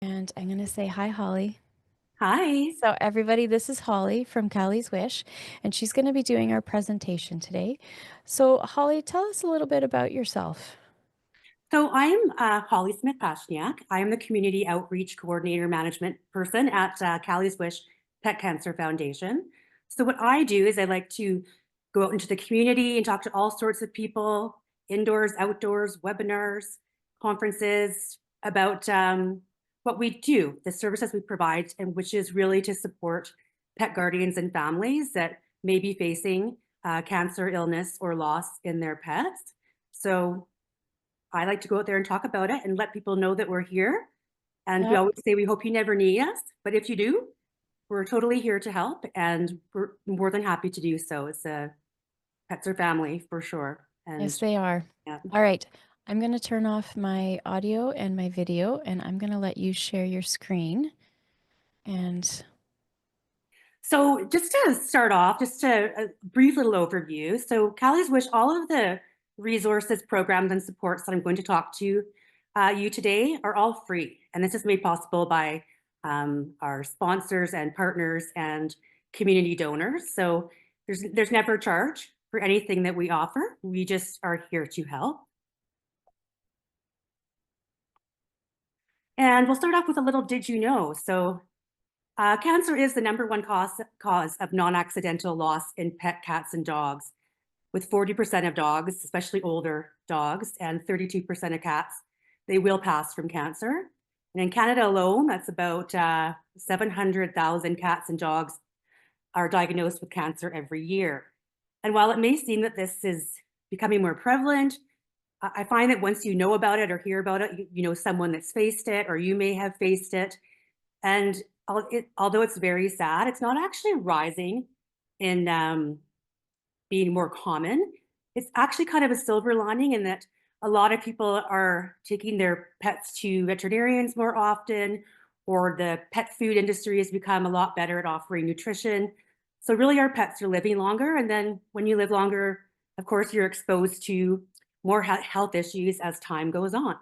And I'm going to say hi, Holly. Hi. So, everybody, this is Holly from Callie's Wish, and she's going to be doing our presentation today. So, Holly, tell us a little bit about yourself. So I'm Holly Smith Pashniak. I am the Community Outreach Coordinator Management person at Callie's Wish Pet Cancer Foundation. So what I do is I like to go out into the community and talk to all sorts of people, indoors, outdoors, webinars, conferences, about what we do, the services we provide, and which is really to support pet guardians and families that may be facing cancer, illness, or loss in their pets. So I like to go out there and talk about it and let people know that we're here. And we Yep. always say we hope you never need us, but if you do, we're totally here to help, and we're more than happy to do so. It's a pets or family for sure. Yes, And they are. yeah. All right. I'm going to turn off my audio and my video, and I'm going to let you share your screen. And So just to start off, just a brief little overview. So Callie's Wish, all of the resources, programs, and supports that I'm going to talk to you today are all free. And this is made possible by our sponsors and partners and community donors. So there's never a charge for anything that we offer. We just are here to help. And we'll start off with a little did you know? So cancer is the #1 cause of non-accidental loss in pet cats and dogs, with 40% of dogs, especially older dogs, and 32% of cats, they will pass from cancer. And in Canada alone, that's about 700,000 cats and dogs are diagnosed with cancer every year. And while it may seem that this is becoming more prevalent, I find that once you know about it or hear about it, you know someone that's faced it, or you may have faced it. And although it's very sad, it's not actually rising in being more common. It's actually kind of a silver lining in that a lot of people are taking their pets to veterinarians more often, or the pet food industry has become a lot better at offering nutrition. So really our pets are living longer. And then when you live longer, of course, you're exposed to more health issues as time goes on.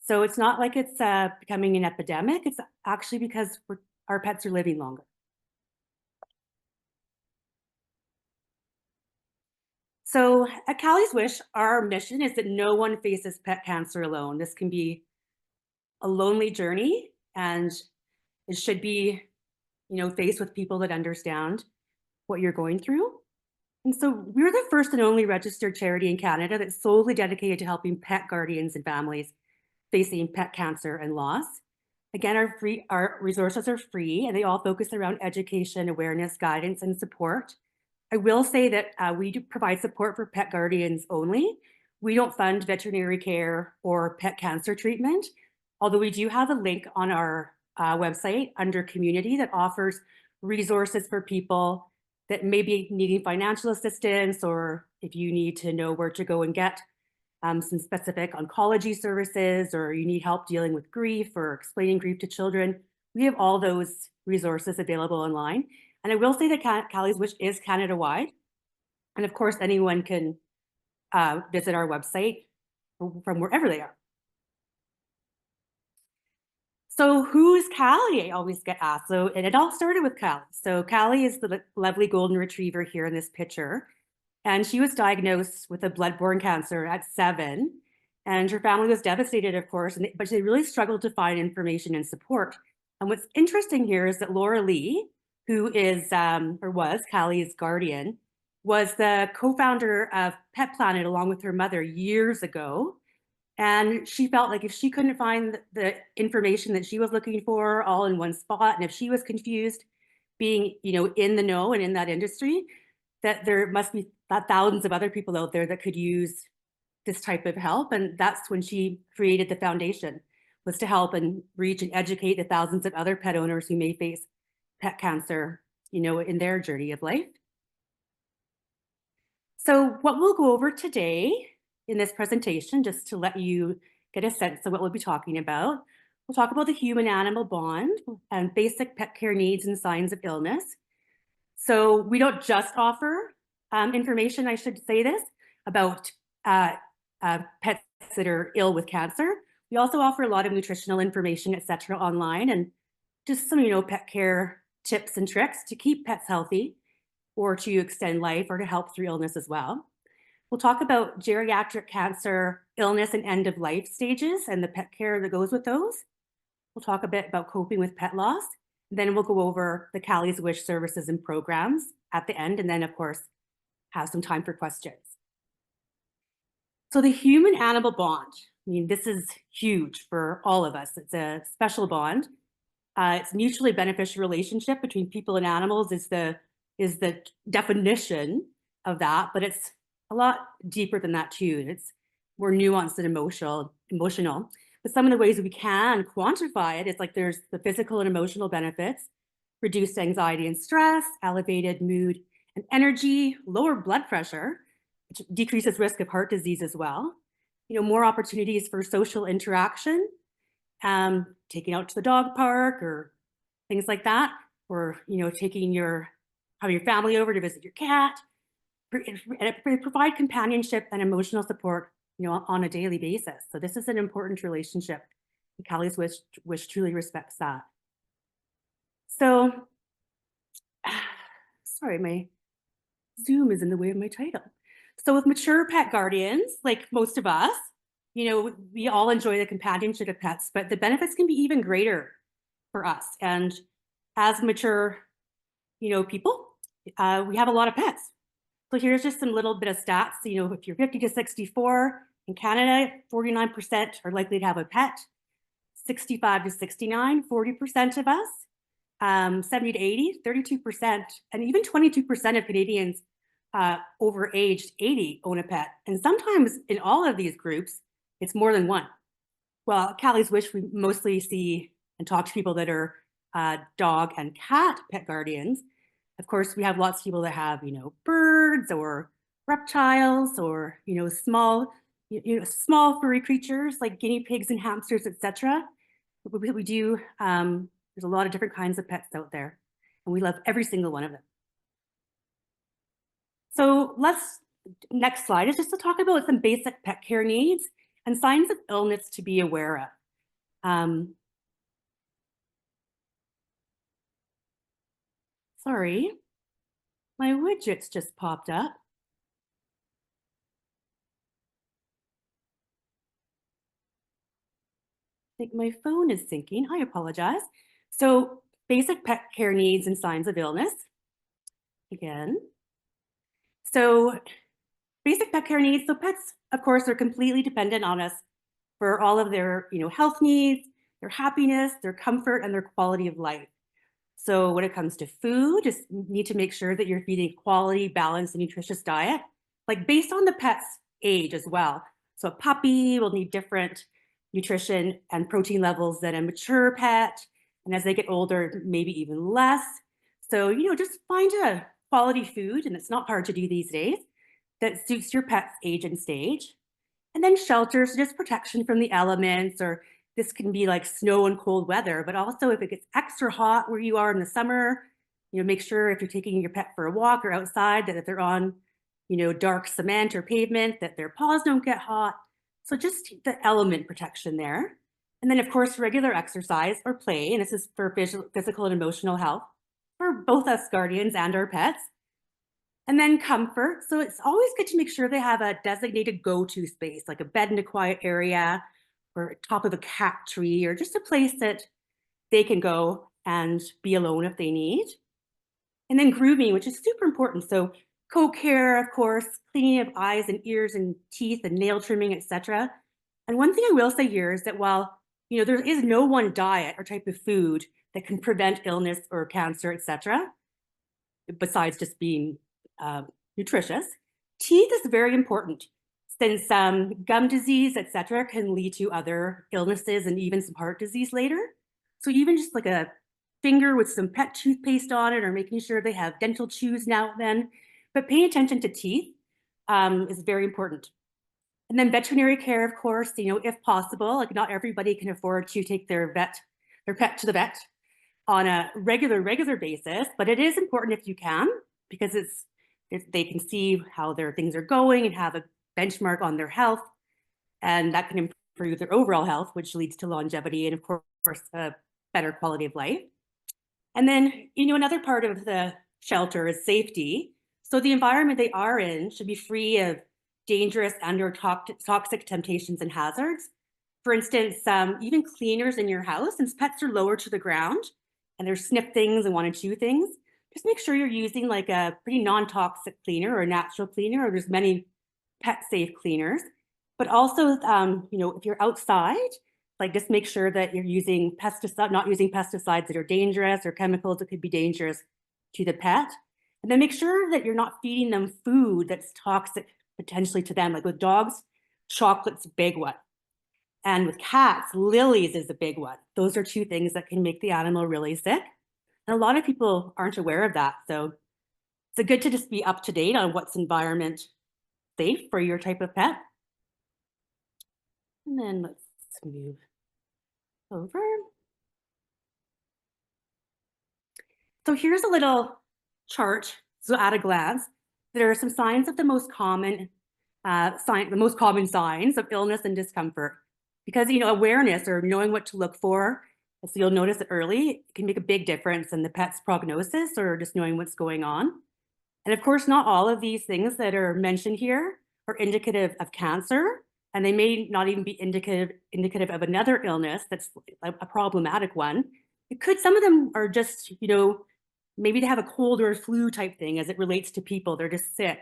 So it's not like it's becoming an epidemic. It's actually because our pets are living longer. So at Callie's Wish, our mission is that no one faces pet cancer alone. This can be a lonely journey, and it should be, faced with people that understand what you're going through. And so we're the first and only registered charity in Canada that's solely dedicated to helping pet guardians and families facing pet cancer and loss. Again, our resources are free, and they all focus around education, awareness, guidance, and support. I will say that we do provide support for pet guardians only. We don't fund veterinary care or pet cancer treatment, although we do have a link on our website under community that offers resources for people that may be needing financial assistance, or if you need to know where to go and get some specific oncology services, or you need help dealing with grief or explaining grief to children. We have all those resources available online. And I will say that Callie's Wish is Canada-wide. And of course, anyone can visit our website from wherever they are. So who is Callie? I always get asked. And it all started with Callie. So Callie is the lovely golden retriever here in this picture. And she was diagnosed with a blood-borne cancer at 7. And her family was devastated, of course, but they really struggled to find information and support. And what's interesting here is that Laura Lee, who is or was Callie's guardian, was the co-founder of Pet Planet along with her mother years ago. And she felt like if she couldn't find the information that she was looking for all in one spot, and if she was confused being, in the know and in that industry, that there must be thousands of other people out there that could use this type of help. And that's when she created the foundation, was to help and reach and educate the thousands of other pet owners who may face pet cancer, in their journey of life. So what we'll go over today in this presentation, just to let you get a sense of what we'll be talking about, we'll talk about the human-animal bond and basic pet care needs and signs of illness. So we don't just offer information, I should say this, about pets that are ill with cancer. We also offer a lot of nutritional information, etc., online, and just some, pet care tips and tricks to keep pets healthy or to extend life or to help through illness as well. We'll talk about geriatric cancer, illness, and end of life stages and the pet care that goes with those. We'll talk a bit about coping with pet loss. Then we'll go over the Callie's Wish services and programs at the end, and then, of course, have some time for questions. So the human-animal bond, this is huge for all of us. It's a special bond. It's mutually beneficial relationship between people and animals is the definition of that, but it's a lot deeper than that too. It's more nuanced and emotional. But some of the ways we can quantify it is like there's the physical and emotional benefits, reduced anxiety and stress, elevated mood and energy, lower blood pressure, which decreases risk of heart disease as well. More opportunities for social interaction, taking out to the dog park or things like that, or having your family over to visit your cat, and provide companionship and emotional support, on a daily basis. So this is an important relationship. Callie's Wish truly respects that. So, sorry, my Zoom is in the way of my title. So with mature pet guardians, like most of us, we all enjoy the companionship of pets, but the benefits can be even greater for us. And as mature, people, we have a lot of pets. So here's just some little bit of stats. If you're 50 to 64 in Canada, 49% are likely to have a pet. 65 to 69, 40% of us. 70 to 80, 32%, and even 22% of Canadians over aged 80 own a pet. And sometimes in all of these groups, it's more than one. Well, Callie's Wish, we mostly see and talk to people that are dog and cat pet guardians. Of course, we have lots of people that have, birds or reptiles or, small furry creatures like guinea pigs and hamsters, etc. We do, there's a lot of different kinds of pets out there, and we love every single one of them. So next slide is just to talk about some basic pet care needs and signs of illness to be aware of. Sorry, my widgets just popped up. I think my phone is syncing. I apologize. So basic pet care needs and signs of illness. Again. So basic pet care needs. So pets, of course, are completely dependent on us for all of their, health needs, their happiness, their comfort, and their quality of life. So when it comes to food, just need to make sure that you're feeding quality, balanced, and nutritious diet, like based on the pet's age as well. So a puppy will need different nutrition and protein levels than a mature pet. And as they get older, maybe even less. So, just find a quality food, and it's not hard to do these days, that suits your pet's age and stage. And then shelters, just protection from the elements, or this can be like snow and cold weather, but also if it gets extra hot where you are in the summer, make sure if you're taking your pet for a walk or outside that if they're on, dark cement or pavement, that their paws don't get hot. So just the element protection there. And then of course, regular exercise or play, and this is for physical and emotional health for both us guardians and our pets. And then comfort. So it's always good to make sure they have a designated go-to space, like a bed in a quiet area or top of a cat tree, or just a place that they can go and be alone if they need. And then grooming, which is super important. So co-care, of course, cleaning of eyes and ears and teeth and nail trimming, etc. And one thing I will say here is that while there is no one diet or type of food that can prevent illness or cancer, etc., besides just being nutritious, teeth is very important since gum disease, etc., can lead to other illnesses and even some heart disease later. So even just like a finger with some pet toothpaste on it, or making sure they have dental chews now and then, but paying attention to teeth is very important. And then veterinary care, of course, if possible, like not everybody can afford to take their pet to the vet on a regular basis, but it is important if you can, because they can see how their things are going and have a benchmark on their health, and that can improve their overall health, which leads to longevity and, of course, a better quality of life. And then, another part of the shelter is safety. So the environment they are in should be free of dangerous and/or toxic temptations and hazards. For instance, even cleaners in your house, since pets are lower to the ground and they're sniff things and want to chew things, just make sure you're using like a pretty non-toxic cleaner or a natural cleaner, or there's many pet safe cleaners. But also, if you're outside, like just make sure that you're using not using pesticides that are dangerous or chemicals that could be dangerous to the pet. And then make sure that you're not feeding them food that's toxic potentially to them. Like with dogs, chocolate's a big one. And with cats, lilies is a big one. Those are two things that can make the animal really sick. And a lot of people aren't aware of that. So it's good to just be up to date on what's environment safe for your type of pet. And then let's move over. So here's a little chart. So at a glance, there are some signs of the most common signs of illness and discomfort. Because awareness or knowing what to look for, so you'll notice it early, it can make a big difference in the pet's prognosis or just knowing what's going on. And of course, not all of these things that are mentioned here are indicative of cancer, and they may not even be indicative of another illness that's a problematic one. Some of them are just, maybe they have a cold or a flu type thing as it relates to people, they're just sick.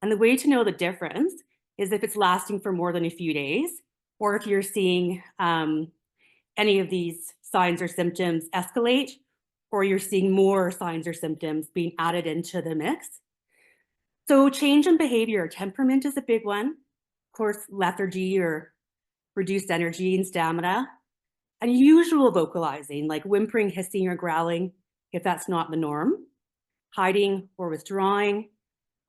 And the way to know the difference is if it's lasting for more than a few days, or if you're seeing any of these signs or symptoms escalate, or you're seeing more signs or symptoms being added into the mix. So change in behavior or temperament is a big one. Of course, lethargy or reduced energy and stamina. Unusual vocalizing, like whimpering, hissing, or growling, if that's not the norm. Hiding or withdrawing.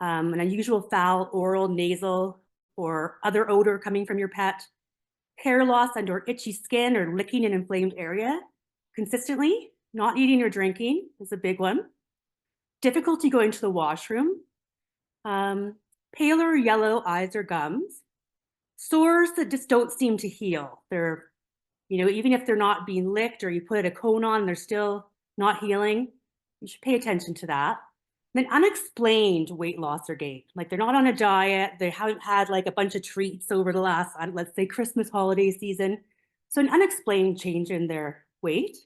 An unusual foul, oral, nasal, or other odor coming from your pet. Hair loss and/or itchy skin or licking an inflamed area consistently. Not eating or drinking is a big one. Difficulty going to the washroom. Paler yellow eyes or gums. Sores that just don't seem to heal. They're, even if they're not being licked or you put a cone on, they're still not healing. You should pay attention to that. Then unexplained weight loss or gain. Like they're not on a diet. They haven't had like a bunch of treats over the last, let's say, Christmas holiday season. So an unexplained change in their weight.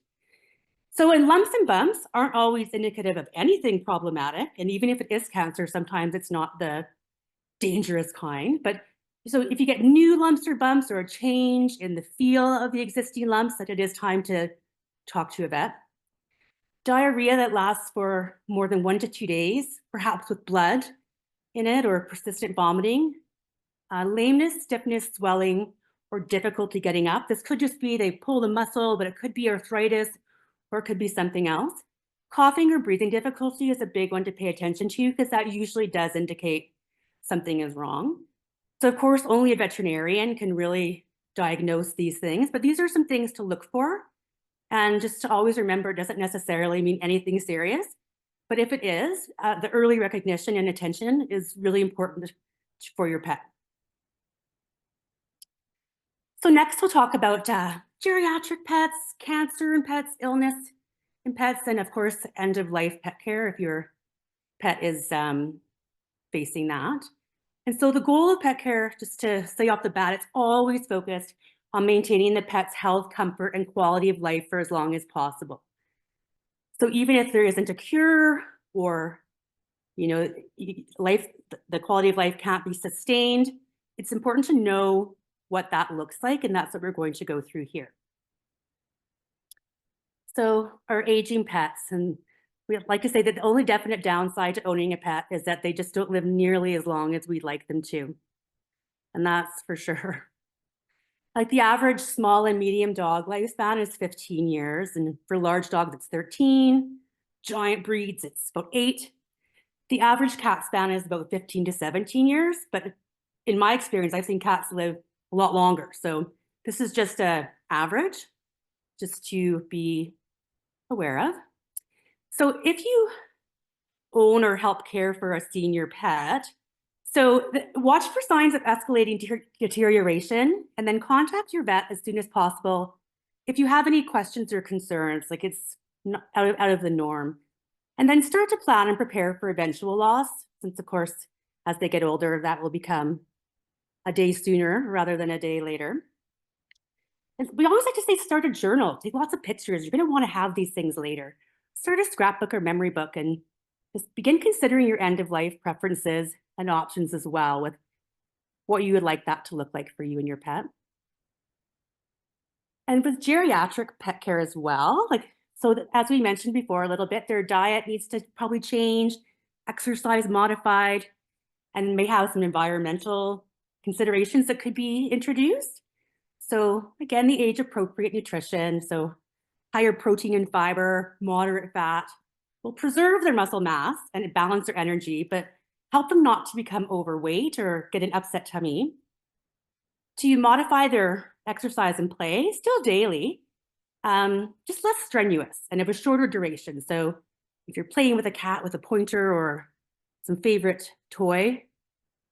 So lumps and bumps aren't always indicative of anything problematic. And even if it is cancer, sometimes it's not the dangerous kind. But so if you get new lumps or bumps or a change in the feel of the existing lumps, that it is time to talk to a vet. Diarrhea that lasts for more than 1 to 2 days, perhaps with blood in it or persistent vomiting. Lameness, stiffness, swelling, or difficulty getting up. This could just be they pulled a muscle, but it could be arthritis, or it could be something else. Coughing or breathing difficulty is a big one to pay attention to because that usually does indicate something is wrong. So of course, only a veterinarian can really diagnose these things, but these are some things to look for. And just to always remember, it doesn't necessarily mean anything serious, but if it is, the early recognition and attention is really important for your pet. So next we'll talk about geriatric pets, cancer in pets, illness in pets, and of course, end of life pet care if your pet is facing that. And so the goal of pet care, just to say off the bat, it's always focused on maintaining the pet's health, comfort, and quality of life for as long as possible. So even if there isn't a cure or, the quality of life can't be sustained, it's important to know what that looks like, and that's what we're going to go through here. So our aging pets, and we like to say that the only definite downside to owning a pet is that they just don't live nearly as long as we'd like them to. And that's for sure. Like the average small and medium dog lifespan is 15 years. And for large dogs, it's 13. Giant breeds, it's about 8. The average cat span is about 15 to 17 years. But in my experience, I've seen cats live a lot longer. So this is just an average, just to be aware of. So if you own or help care for a senior pet, So watch for signs of escalating deterioration, and then contact your vet as soon as possible if you have any questions or concerns, like it's not out of the norm. And then start to plan and prepare for eventual loss, since of course, as they get older, that will become a day sooner rather than a day later. And we always like to say start a journal, take lots of pictures. You're going to want to have these things later. Start a scrapbook or memory book and just begin considering your end of life preferences and options as well with what you would like that to look like for you and your pet. And with geriatric pet care as well, as we mentioned before a little bit, their diet needs to probably change, exercise modified, and may have some environmental considerations that could be introduced. So again, the age appropriate nutrition, so higher protein and fiber, moderate fat, will preserve their muscle mass and balance their energy, but help them not to become overweight or get an upset tummy. To modify their exercise and play, still daily, just less strenuous and of a shorter duration. So if you're playing with a cat with a pointer or some favorite toy,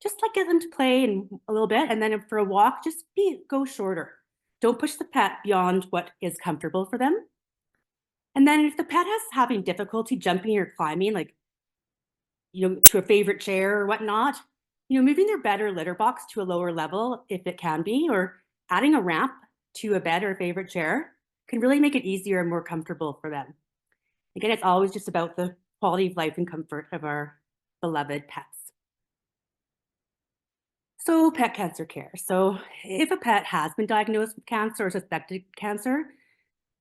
just get them to play in a little bit. And then for a walk, just go shorter. Don't push the pet beyond what is comfortable for them. And then if the pet is having difficulty jumping or climbing, to a favorite chair or whatnot, moving their bed or litter box to a lower level if it can be, or adding a ramp to a bed or a favorite chair can really make it easier and more comfortable for them. Again, it's always just about the quality of life and comfort of our beloved pets. So pet cancer care. So if a pet has been diagnosed with cancer or suspected cancer,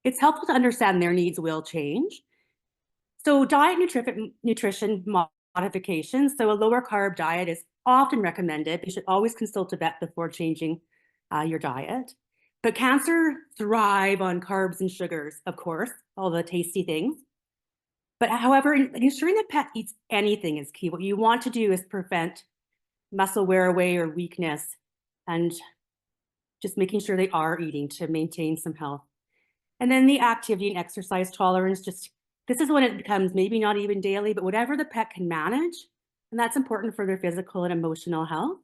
it's helpful to understand their needs will change. So diet nutrition modifications. So a lower carb diet is often recommended. You should always consult a vet before changing your diet. But cancer thrive on carbs and sugars, of course, all the tasty things. But however, ensuring the pet eats anything is key. What you want to do is prevent muscle wear away or weakness, and just making sure they are eating to maintain some health. And then the activity and exercise tolerance, this is when it becomes maybe not even daily, but whatever the pet can manage. And that's important for their physical and emotional health.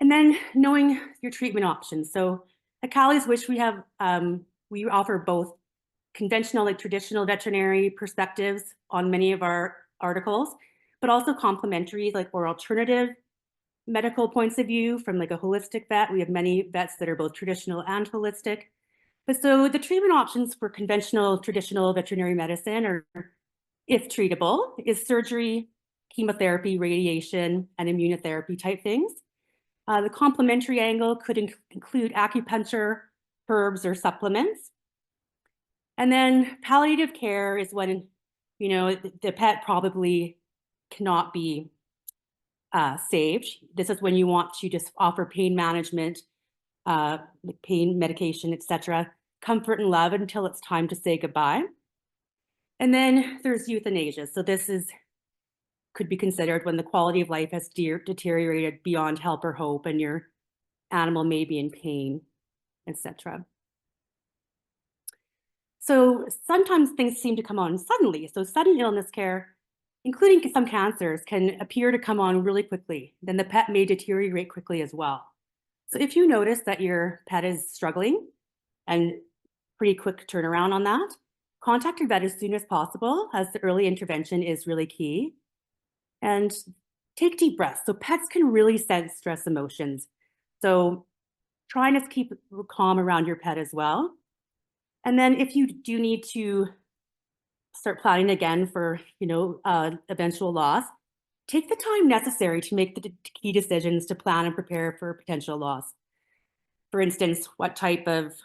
And then knowing your treatment options. So at Callie's Wish, we offer both conventional, traditional veterinary perspectives on many of our articles, but also complementary, or alternative medical points of view from a holistic vet. We have many vets that are both traditional and holistic. But so the treatment options for conventional, traditional veterinary medicine are, if treatable, is surgery, chemotherapy, radiation, and immunotherapy type things. The complementary angle could include acupuncture, herbs, or supplements. And then palliative care is when, the pet probably cannot be saved. This is when you want to just offer pain management, pain medication, etc., comfort and love until it's time to say goodbye. And then there's euthanasia. So this could be considered when the quality of life has deteriorated beyond help or hope and your animal may be in pain, etc. So sometimes things seem to come on suddenly. So sudden illness care, including some cancers, can appear to come on really quickly. Then the pet may deteriorate quickly as well. So if you notice that your pet is struggling, and pretty quick turnaround on that, contact your vet as soon as possible, as the early intervention is really key. And take deep breaths. So pets can really sense stress emotions. So try and just keep calm around your pet as well. And then if you do need to start planning again for, eventual loss, take the time necessary to make the key decisions to plan and prepare for potential loss. For instance, what type of,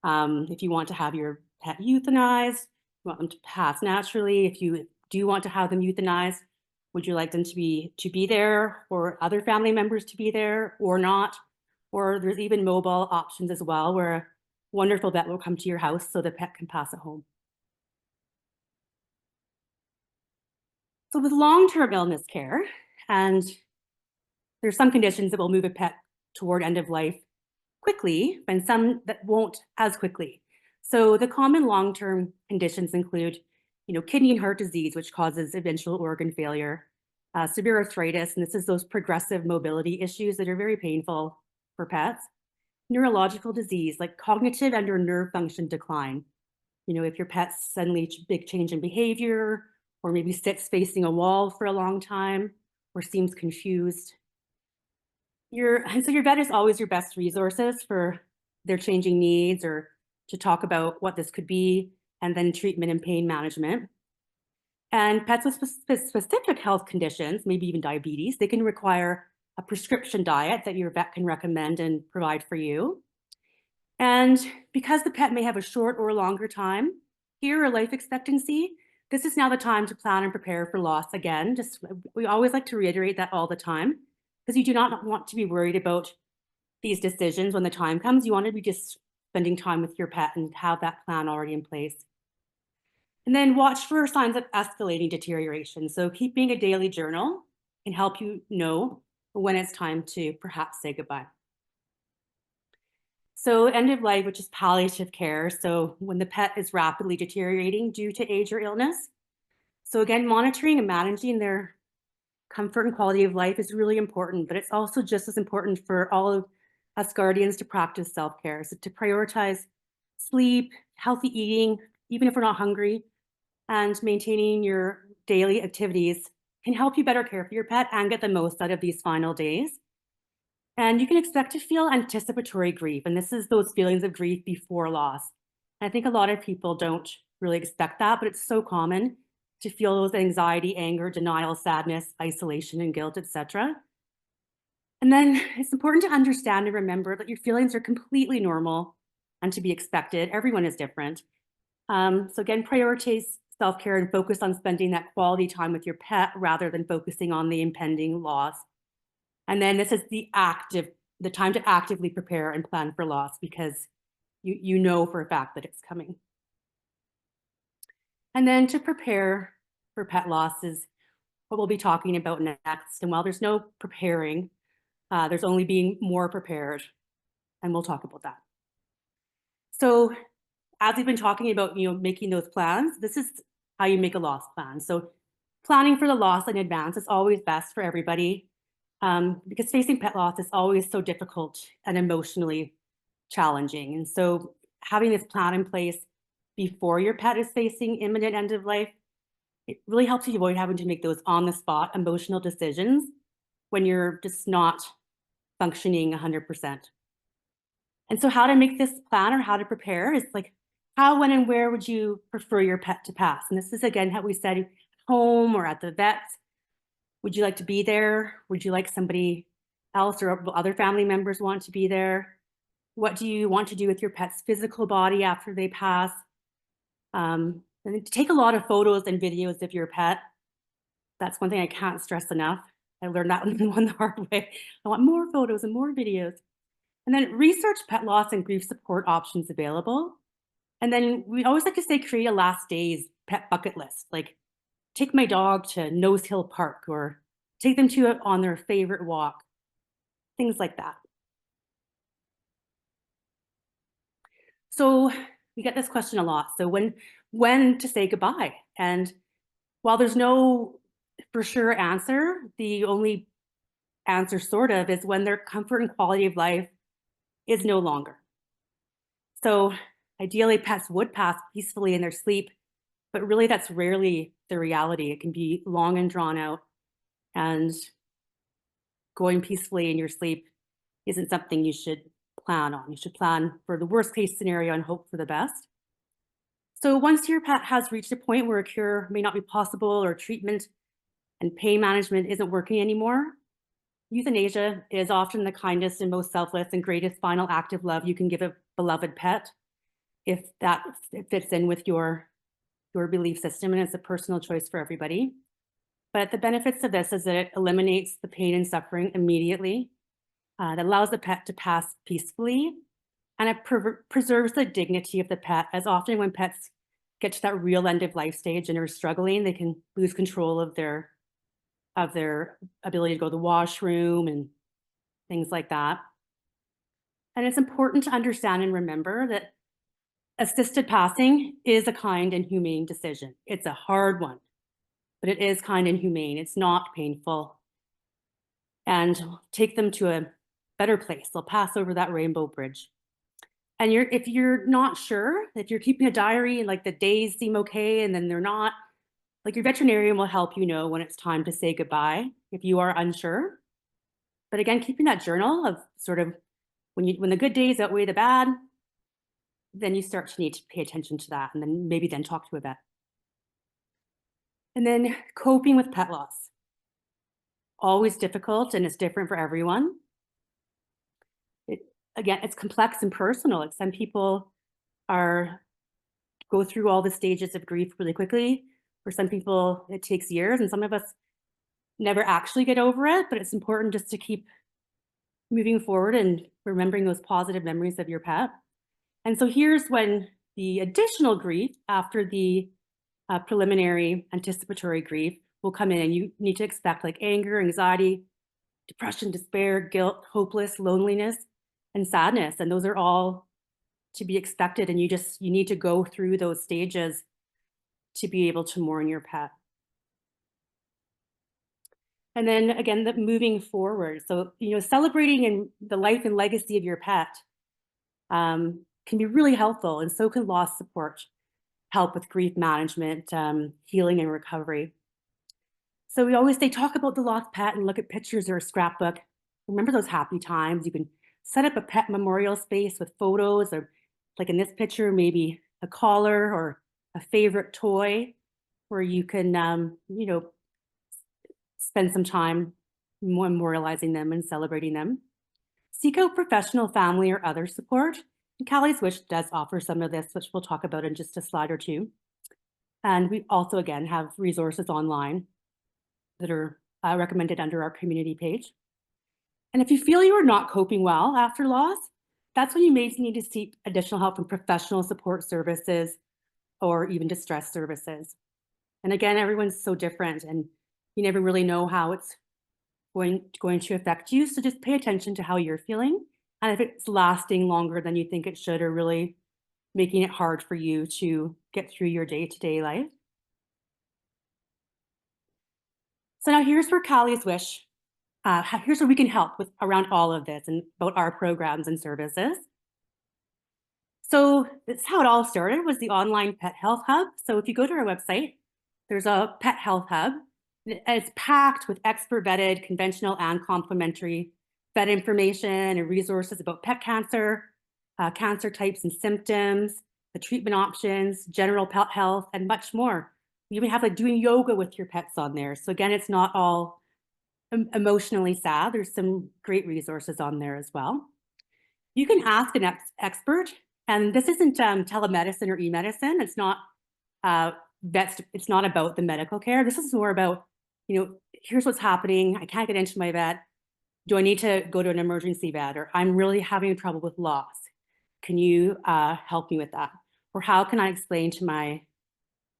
if you want to have your pet euthanized, you want them to pass naturally. If you do want to have them euthanized, would you like them to be there, or other family members to be there or not? Or there's even mobile options as well, where a wonderful vet will come to your house so the pet can pass it home. So with long-term illness care, and there's some conditions that will move a pet toward end of life quickly, and some that won't as quickly. So the common long-term conditions include, kidney and heart disease, which causes eventual organ failure, severe arthritis, and this is those progressive mobility issues that are very painful for pets. Neurological disease like cognitive and or nerve function decline. If your pet's suddenly big change in behavior, or maybe sits facing a wall for a long time, or seems confused. And so your vet is always your best resources for their changing needs or to talk about what this could be, and then treatment and pain management. And pets with specific health conditions, maybe even diabetes, they can require a prescription diet that your vet can recommend and provide for you. And because the pet may have a short or longer time here or life expectancy, this is now the time to plan and prepare for loss again. We always like to reiterate that all the time, because you do not want to be worried about these decisions when the time comes. You want to be just spending time with your pet and have that plan already in place. And then watch for signs of escalating deterioration. So keeping a daily journal can help you know when it's time to perhaps say goodbye. So end of life, which is palliative care. So when the pet is rapidly deteriorating due to age or illness. So again, monitoring and managing their comfort and quality of life is really important, but it's also just as important for all of us guardians to practice self-care. So to prioritize sleep, healthy eating, even if we're not hungry, and maintaining your daily activities can help you better care for your pet and get the most out of these final days. And you can expect to feel anticipatory grief. And this is those feelings of grief before loss. And I think a lot of people don't really expect that, but it's so common to feel those anxiety, anger, denial, sadness, isolation, and guilt, etc. And then it's important to understand and remember that your feelings are completely normal and to be expected. Everyone is different. So again, prioritize self-care and focus on spending that quality time with your pet rather than focusing on the impending loss. And then this is the time to actively prepare and plan for loss, because you know for a fact that it's coming. And then to prepare for pet loss is what we'll be talking about next. And while there's no preparing, there's only being more prepared. And we'll talk about that. So as we've been talking about, making those plans, this is how you make a loss plan. So planning for the loss in advance is always best for everybody, because facing pet loss is always so difficult and emotionally challenging. And so having this plan in place before your pet is facing imminent end of life, it really helps you avoid having to make those on the spot emotional decisions when you're just not functioning 100%. And so how to make this plan or how to prepare is like, how, when, and where would you prefer your pet to pass? And this is, again, how we said, home or at the vet. Would you like to be there? Would you like somebody else or other family members want to be there? What do you want to do with your pet's physical body after they pass? And to take a lot of photos and videos of your pet. That's one thing I can't stress enough. I learned that one the hard way. I want more photos and more videos. And then research pet loss and grief support options available. And then we always like to say, create a last days pet bucket list. Like take my dog to Nose Hill Park or take them on their favorite walk, things like that. So we get this question a lot. So when to say goodbye? And while there's no for sure answer, the only answer sort of is when their comfort and quality of life is no longer. So ideally pets would pass peacefully in their sleep, but really that's rarely the reality. It can be long and drawn out, and going peacefully in your sleep isn't something you should plan on. You should plan for the worst case scenario and hope for the best. So once your pet has reached a point where a cure may not be possible or treatment and pain management isn't working anymore, euthanasia is often the kindest and most selfless and greatest final act of love you can give a beloved pet, if that fits in with your belief system, and it's a personal choice for everybody. But the benefits of this is that it eliminates the pain and suffering immediately. That allows the pet to pass peacefully, and it preserves the dignity of the pet, as often when pets get to that real end of life stage and are struggling, they can lose control of their ability to go to the washroom and things like that. And it's important to understand and remember that assisted passing is a kind and humane decision. It's a hard one, but it is kind and humane. It's not painful. And take them to a better place. They'll pass over that rainbow bridge. And if you're not sure, if you're keeping a diary and like the days seem okay and then they're not, like your veterinarian will help you know when it's time to say goodbye if you are unsure. But again, keeping that journal of sort of when the good days outweigh the bad, then you start to need to pay attention to that and then maybe then talk to a vet. And then coping with pet loss. Always difficult and it's different for everyone. Again, it's complex and personal. Like some people go through all the stages of grief really quickly. For some people, it takes years, and some of us never actually get over it, but it's important just to keep moving forward and remembering those positive memories of your pet. And so here's when the additional grief after the preliminary anticipatory grief will come in, and you need to expect like anger, anxiety, depression, despair, guilt, hopeless, loneliness, and sadness. And those are all to be expected. And you need to go through those stages to be able to mourn your pet. And then again, moving forward. So, celebrating in the life and legacy of your pet can be really helpful. And so can loss support help with grief management, healing and recovery. So we always say, talk about the lost pet and look at pictures or a scrapbook. Remember those happy times. You can set up a pet memorial space with photos, or like in this picture, maybe a collar or a favorite toy where you can, spend some time memorializing them and celebrating them. Seek out professional, family, or other support. And Callie's Wish does offer some of this, which we'll talk about in just a slide or two. And we also, again, have resources online that are recommended under our community page. And if you feel you are not coping well after loss, that's when you may need to seek additional help from professional support services or even distress services. And again, everyone's so different and you never really know how it's going to affect you. So just pay attention to how you're feeling. And if it's lasting longer than you think it should, or really making it hard for you to get through your day-to-day life. So now here's where Callie's Wish, here's where we can help with around all of this and about our programs and services. So that's how it all started, was the online pet health hub. So if you go to our website, there's a pet health hub. It's packed with expert vetted, conventional and complementary vet information and resources about pet cancer, cancer types and symptoms, the treatment options, general pet health, and much more. We even have like doing yoga with your pets on there. So again, it's not all emotionally sad. There's some great resources on there as well. You can ask an expert, and this isn't telemedicine or e-medicine. It's not it's not about the medical care. This is more about, here's what's happening. I can't get into my vet. Do I need to go to an emergency vet? Or I'm really having trouble with loss. Can you help me with that? Or how can I explain to my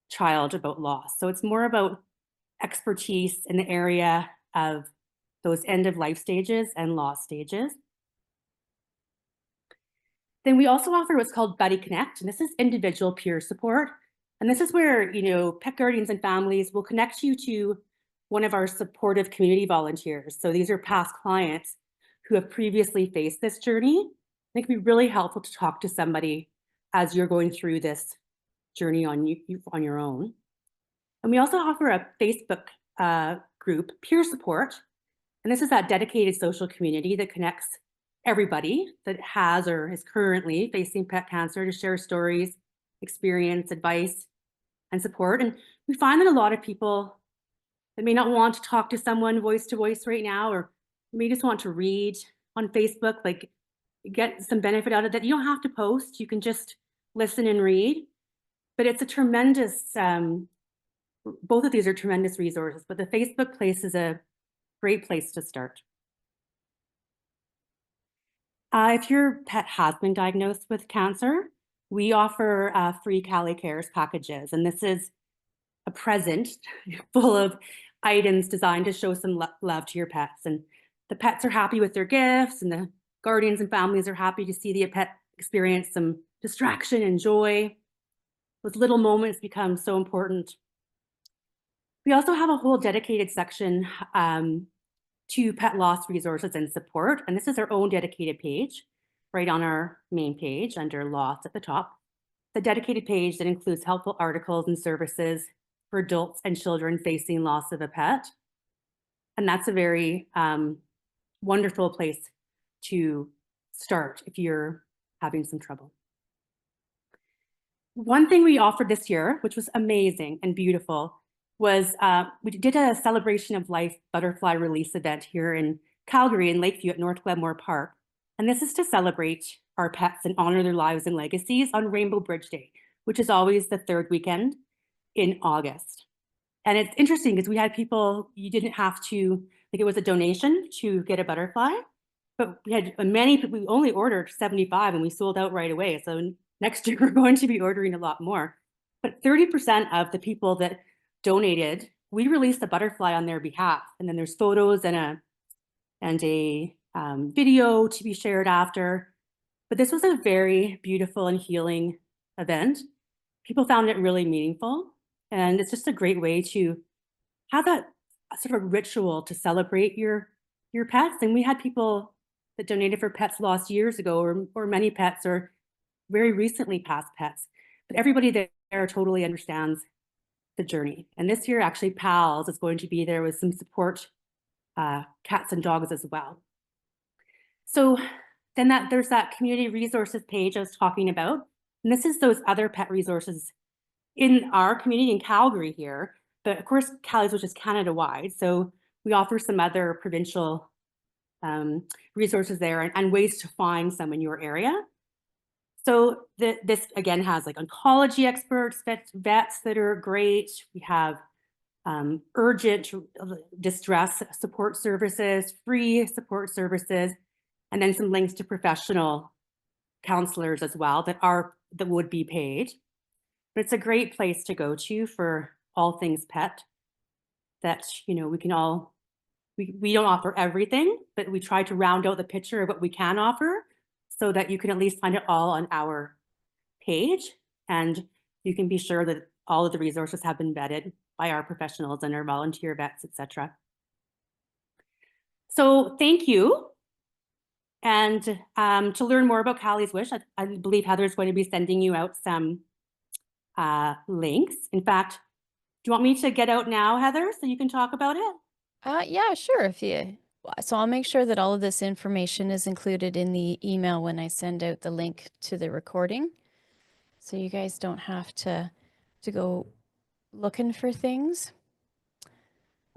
child about loss? So it's more about expertise in the area of those end of life stages and loss stages. Then we also offer what's called Buddy Connect, and this is individual peer support. And this is where, pet guardians and families will connect you to one of our supportive community volunteers. So these are past clients who have previously faced this journey. It can be really helpful to talk to somebody as you're going through this journey on your own. And we also offer a Facebook group, Peer Support. And this is that dedicated social community that connects everybody that has or is currently facing pet cancer to share stories, experience, advice, and support. And we find that a lot of people that may not want to talk to someone voice to voice right now, or may just want to read on Facebook, like get some benefit out of that. You don't have to post, you can just listen and read. But it's a tremendous, both of these are tremendous resources, but the Facebook place is a great place to start. If your pet has been diagnosed with cancer, we offer free Callie Cares packages. And this is a present full of items designed to show some love to your pets. And the pets are happy with their gifts, and the guardians and families are happy to see the pet experience some distraction and joy. Those little moments become so important. We also have a whole dedicated section to pet loss resources and support. And this is our own dedicated page right on our main page under loss at the top. The dedicated page that includes helpful articles and services for adults and children facing loss of a pet. And that's a very wonderful place to start if you're having some trouble. One thing we offered this year, which was amazing and beautiful, was we did a celebration of life butterfly release event here in Calgary in Lakeview at North Glenmore Park. And this is to celebrate our pets and honor their lives and legacies on Rainbow Bridge Day, which is always the third weekend in August. And it's interesting because we had people, you didn't have to, like it was a donation to get a butterfly, but we had we only ordered 75 and we sold out right away. So next year we're going to be ordering a lot more. But 30% of the people that donated, we released a butterfly on their behalf. And then there's photos and a video to be shared after. But this was a very beautiful and healing event. People found it really meaningful. And it's just a great way to have that sort of ritual to celebrate your pets. And we had people that donated for pets lost years ago, or many pets, or very recently passed pets. But everybody there totally understands the journey. And this year, actually, PALS is going to be there with some support cats and dogs as well. So then there's that community resources page I was talking about. And this is those other pet resources in our community in Calgary here. But of course, Calgary, which is Canada-wide. So we offer some other provincial resources there and ways to find some in your area. So this again has like oncology experts, vets that are great. We have urgent distress support services, free support services, and then some links to professional counselors as well that would be paid. But it's a great place to go to for all things pet that, we can all, we don't offer everything, but we try to round out the picture of what we can offer so that you can at least find it all on our page. And you can be sure that all of the resources have been vetted by our professionals and our volunteer vets, etc. So thank you. And to learn more about Callie's Wish, I believe Heather's going to be sending you out some links. In fact, do you want me to get out now, Heather, so you can talk about it? Yeah, sure. So I'll make sure that all of this information is included in the email when I send out the link to the recording. So you guys don't have to go looking for things.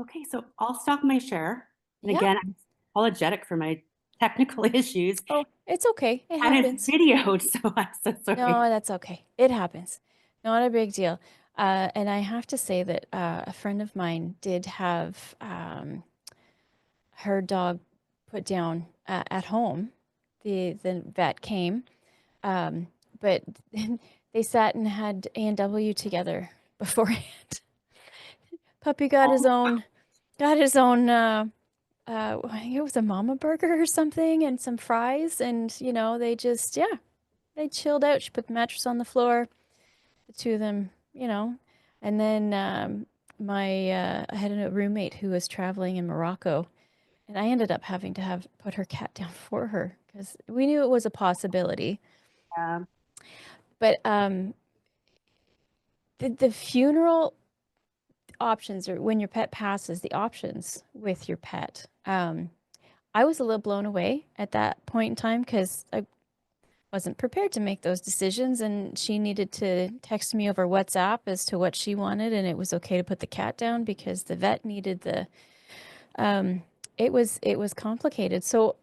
Okay, so I'll stop my share. And Yeah. again, I'm apologetic for my technical issues. Oh, it's okay. It And it's happens. videoed, so I'm so sorry. No, that's okay. It happens. Not a big deal. And I have to say that a friend of mine did have her dog put down at home. The vet came, but they sat and had A&W together beforehand. Puppy got his own I think it was a mama burger or something and some fries, and they just they chilled out. She put the mattress on the floor, the two of them, and then I had a roommate who was traveling in Morocco, and I ended up having to put her cat down for her because we knew it was a possibility. Yeah. But the funeral options, or when your pet passes, the options with your pet. I was a little blown away at that point in time because I wasn't prepared to make those decisions, and she needed to text me over WhatsApp as to what she wanted, and it was okay to put the cat down because the vet needed it was complicated. So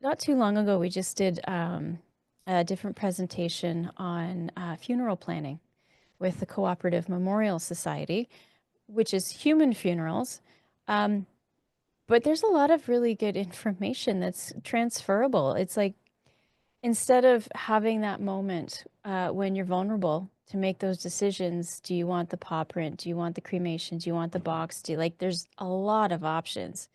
not too long ago, we just did a different presentation on funeral planning with the Cooperative Memorial Society, which is human funerals. But there's a lot of really good information that's transferable. It's like, instead of having that moment when you're vulnerable to make those decisions, do you want the paw print? Do you want the cremation? Do you want the box? There's a lot of options.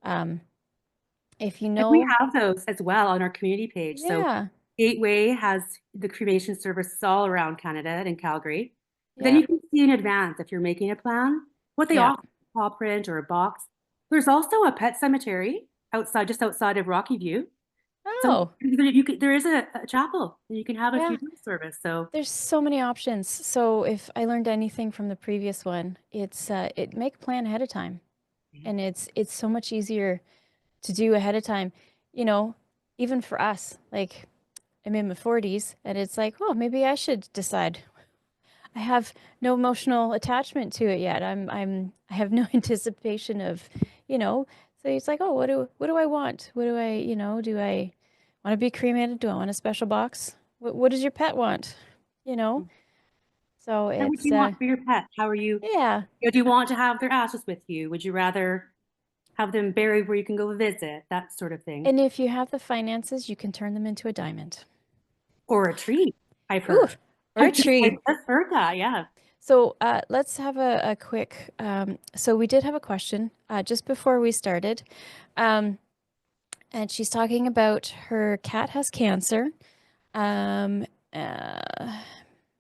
If you And we know, have those as well on our community page. So yeah, Gateway has the cremation services all around Canada and in Calgary. But then yeah, you can see in advance if you're making a plan. what they Yeah. offer, paw print or a box. There's also a pet cemetery outside, just outside of Rocky View. So Oh, there is a chapel and you can have a yeah. funeral service. So There's so many options. So if I learned anything from the previous one, it's it make a plan ahead of time. And it's so much easier to do ahead of time. You know, even for us, like I'm in my 40s and it's like, oh, maybe I should decide. I have no emotional attachment to it yet. I have no anticipation of, you know, so it's like, oh, what do I want? What do I, do I want to be cremated? Do I want a special box? What does your pet want? You know? So what would it's you want for your pet? How are you? yeah. Do you want to have their ashes with you? Would you rather have them buried where you can go visit? That sort of thing. And if you have the finances, you can turn them into a diamond. Or a tree, I've Ooh, heard. or a tree. I just heard that, yeah. So let's have a quick. So we did have a question just before we started. Um, and she's talking about her cat has cancer. Um, uh,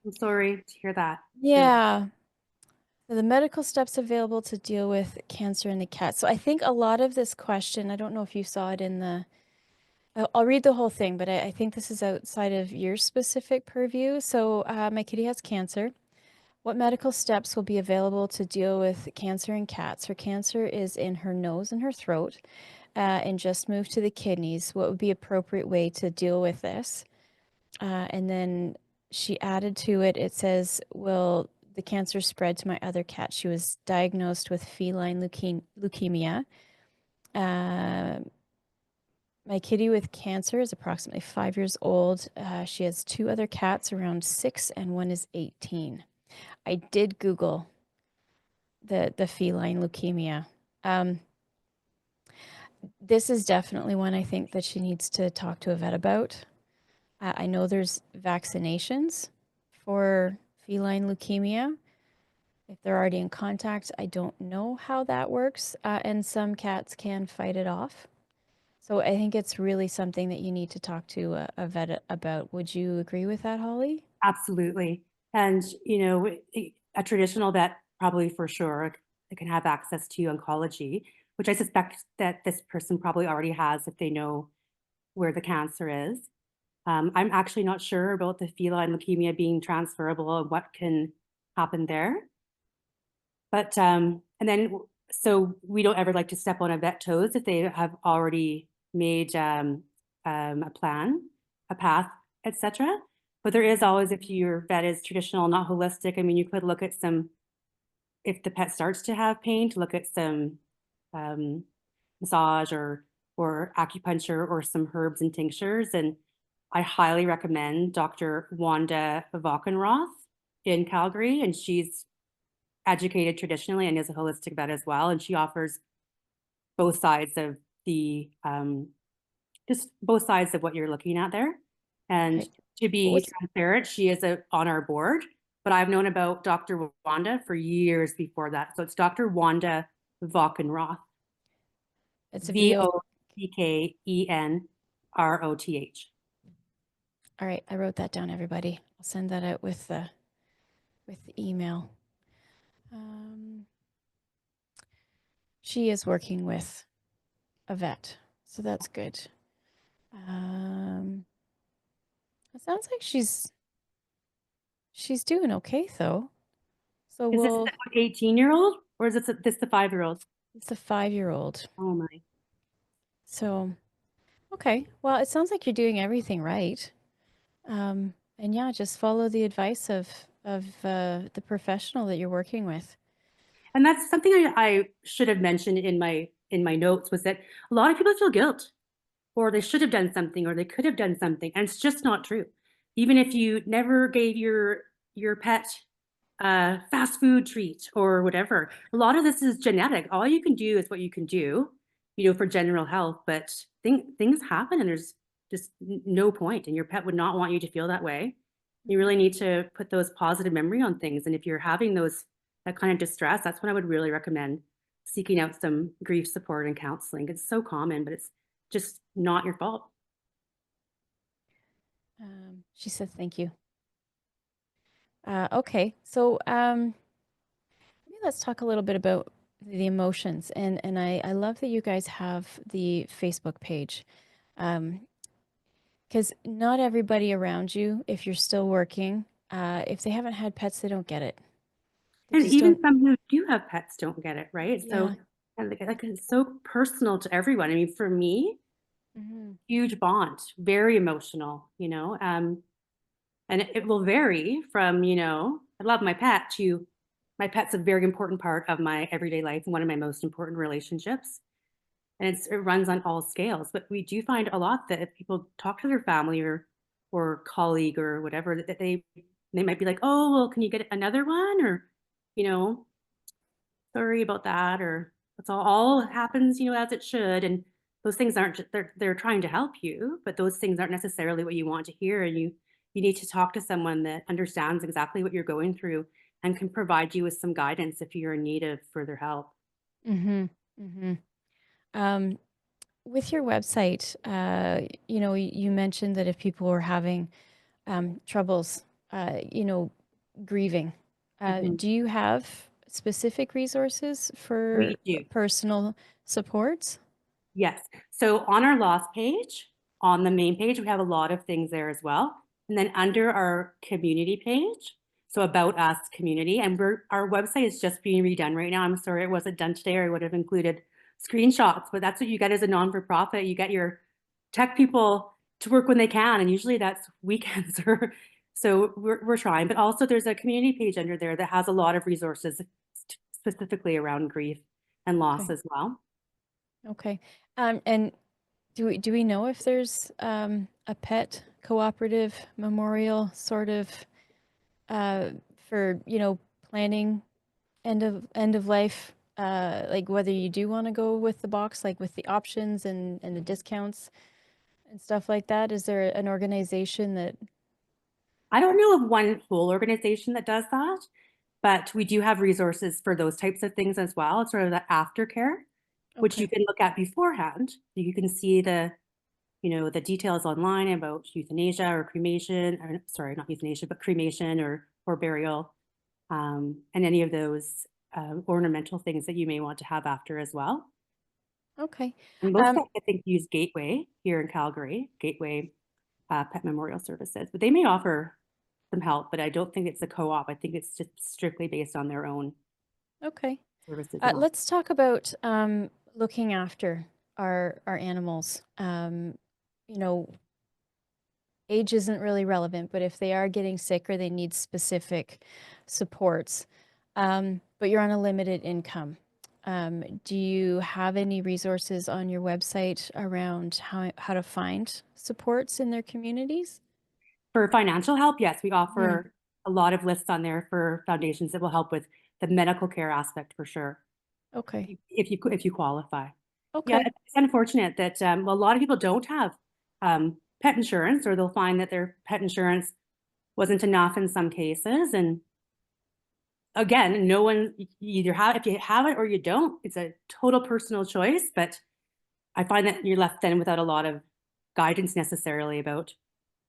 I'm sorry to hear that. Really. yeah, the medical steps available to deal with cancer in the cat. So I think a lot of this question, I don't know if you saw it in the, I'll read the whole thing, but I think this is outside of your specific purview. So my kitty has cancer. What medical steps will be available to deal with cancer in cats? Her cancer is in her nose and her throat, and just moved to the kidneys. What would be appropriate way to deal with this? And then she added to it, it says, will the cancer spread to my other cat? She was diagnosed with feline leukemia. Uh, my kitty with cancer is approximately 5 years old. She has two other cats around 6 and one is 18. I did Google the feline leukemia. Um, this is definitely one I think that she needs to talk to a vet about. I know there's vaccinations for feline leukemia. If they're already in contact, I don't know how that works. And some cats can fight it off. So I think it's really something that you need to talk to a vet about. Would you agree with that, Holly? Absolutely. And, a traditional vet probably for sure they can have access to oncology, which I suspect that this person probably already has if they know where the cancer is. I'm actually not sure about the feline leukemia being transferable and what can happen there. But and then so we don't ever like to step on a vet toes if they have already made a plan, a path, etc. But there is always, if your vet is traditional, not holistic, I mean, you could look at some, if the pet starts to have pain, to look at some um, massage or acupuncture or some herbs and tinctures. And I highly recommend Dr. Wanda Vockenroth in Calgary, and she's educated traditionally and is a holistic vet as well. And she offers both sides of the just both sides of what you're looking at there. And Right. to be What's transparent, she is on our board, but I've known about Dr. Wanda for years before that. So it's Dr. Wanda Vockenroth, it's a VO. Vockenroth. All right, I wrote that down, everybody. I'll send that out with the email. She is working with a vet, so that's good. It sounds like she's doing okay though. So Is this we'll. the 18-year-old or is this the 5-year-old? It's a 5-year-old. Oh my. So okay, well, it sounds like you're doing everything right. And yeah, just follow the advice of the professional that you're working with. And that's something I should have mentioned in my notes, was that a lot of people feel guilt, or they should have done something, or they could have done something, and it's just not true. Even if you never gave your pet a fast food treat or whatever, a lot of this is genetic. All you can do is what you can do, for general health. But things happen, and there's just no point, and your pet would not want you to feel that way. You really need to put those positive memory on things. And if you're having that kind of distress, that's when I would really recommend seeking out some grief support and counseling. It's so common, but it's just not your fault. She said thank you. Okay, so maybe let's talk a little bit about the emotions. And I love that you guys have the Facebook page. Because not everybody around you, if you're still working, if they haven't had pets, they don't get it. They And just even don't. some who do have pets don't get it, right? So, Yeah. and like it's so personal to everyone. I mean, for me, Hmm. huge bond, very emotional, and it will vary from, I love my pet to my pet's a very important part of my everyday life and one of my most important relationships. And it runs on all scales. But we do find a lot that if people talk to their family or colleague or whatever, that they might be like, oh, well, can you get another one? Or, you know, sorry about that, or that's all happens, as it should. And those things aren't they're trying to help you, but those things aren't necessarily what you want to hear. And you need to talk to someone that understands exactly what you're going through and can provide you with some guidance if you're in need of further help. Hmm. Hmm. Um, with your website, you mentioned that if people were having troubles, grieving, Mhm. do you have specific resources for We do. personal supports? Yes. So on our loss page, on the main page, we have a lot of things there as well. And then under our community page, so about us community, and our website is just being redone right now. I'm sorry it wasn't done today, or I would have included screenshots, but that's what you get as a non-for-profit. You get your tech people to work when they can, and usually that's weekends or so we're trying. But also there's a community page under there that has a lot of resources specifically around grief and loss Okay. as well. Okay. And do we know if there's a pet cooperative memorial sort of uh, for planning end of life, like whether you do want to go with the box, like with the options and the discounts and stuff like that? Is there an organization that? I don't know of one whole organization that does that, but we do have resources for those types of things as well. It's sort of the aftercare, which you Okay. can look at beforehand. You can see the details online about euthanasia or cremation, or sorry, not euthanasia, but cremation or burial, and any of those ornamental things that you may want to have after as well. Okay. And most Um, pets, I think, use Gateway here in Calgary, Gateway Pet Memorial Services, but they may offer some help, but I don't think it's a co-op. I think it's just strictly based on their own okay. services and offerings. Let's talk about looking after our animals. You know, age isn't really relevant, but if they are getting sick or they need specific supports, but you're on a limited income, do you have any resources on your website around how to find supports in their communities? For financial help, yes, we Hmm. offer a lot of lists on there for foundations that will help with the medical care aspect for sure, Okay. if you qualify. Yeah, Okay. it's unfortunate that a lot of people don't have pet insurance, or they'll find that their pet insurance wasn't enough in some cases. And again, no one, you either have, if you have it or you don't, it's a total personal choice. But I find that you're left then without a lot of guidance necessarily about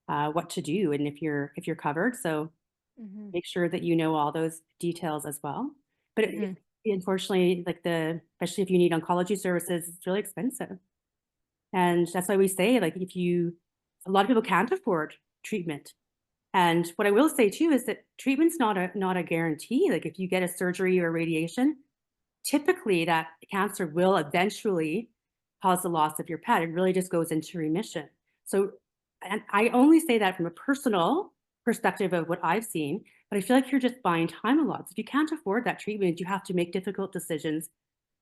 what to do and if you're covered. So Hmm. make sure that you know all those details as well. But Hmm. unfortunately, like especially if you need oncology services, it's really expensive. And that's why we say, like, a lot of people can't afford treatment. And what I will say too is that treatment's not a guarantee. Like if you get a surgery or radiation, typically that cancer will eventually cause the loss of your pet. It really just goes into remission. So, and I only say that from a personal perspective of what I've seen, but I feel like you're just buying time a lot. So if you can't afford that treatment, you have to make difficult decisions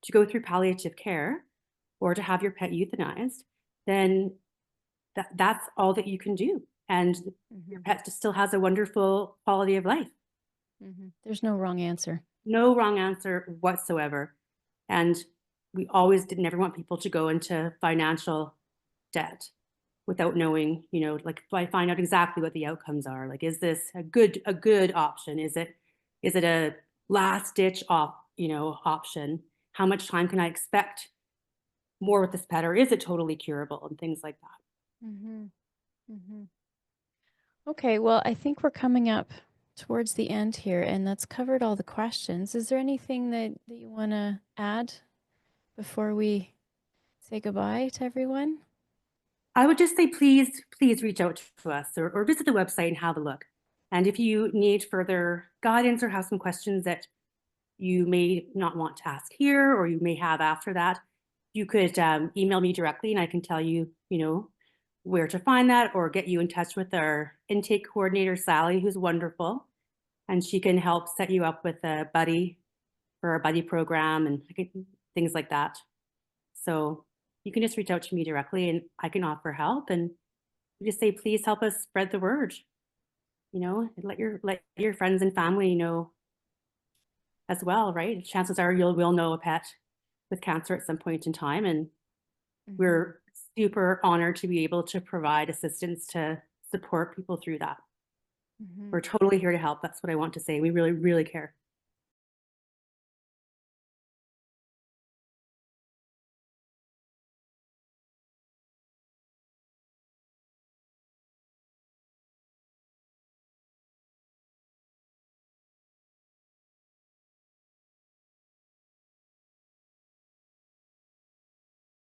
to go through palliative care or to have your pet euthanized, then that's all that you can do. And your Hmm. pet just still has a wonderful quality of life. Hmm. There's no wrong answer. No wrong answer whatsoever. And we always did never want people to go into financial debt without knowing, like find out exactly what the outcomes are. Like, is this a good option? Is it a last ditch option? How much time can I expect more with this pet, or is it totally curable and things like that? Hmm. Hmm. Okay, well, I think we're coming up towards the end here, and that's covered all the questions. Is there anything that you want to add before we say goodbye to everyone? I would just say, please reach out to us or visit the website and have a look. And if you need further guidance or have some questions that you may not want to ask here or you may have after that, you could email me directly and I can tell you, where to find that or get you in touch with our intake coordinator, Sally, who's wonderful. And she can help set you up with a buddy for our buddy program and things like that. So you can just reach out to me directly and I can offer help and just say, please help us spread the word, and let your friends and family know as well, right? Chances are you will know a pet with cancer at some point in time. And we're super honored to be able to provide assistance to support people through that. We're totally here to help. That's what I want to say. We really, really care.